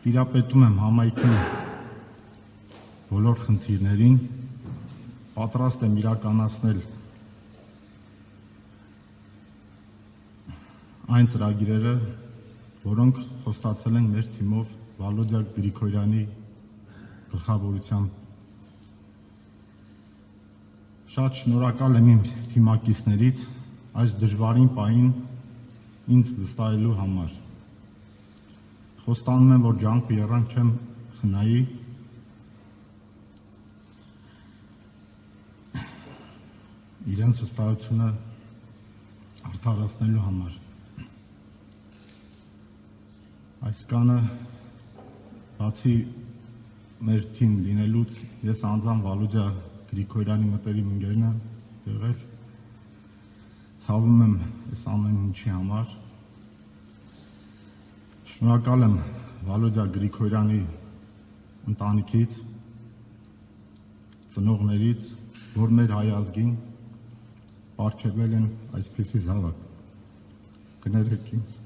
տիրապետում եմ համայնքի բոլոր խնդիրներին, պատրաստ եմ իրականացնել այն ծրագրերը, որոնք խոստացել են մեր թիմով Վալոդյա Գրիգորյանի գլխավորությամբ։ Շատ շնորհակալ եմ իմ թիմակիցներից այս դժվարին պահին ինձ վստահելու համար։ Խոստանում եմ, որ ջանք ու եռանք չեմ խնայի իրենց վստահությունը արդարացնելու համար։ Այս կանը բացի մեր թիմ լինելուց ես անձամբ Վալոդյա Գրիգորյանի մտերիմ ընկերն եմ եղել, ցավում եմ այս ամեն ինչի համար, շնորհակալ եմ Վալոդյա Գրիգորյանի ընտանիքից, ծնողներից, որ մեր հայ ազգին պարգևել են այսպիսի զավակ։ Կներեք ինձ։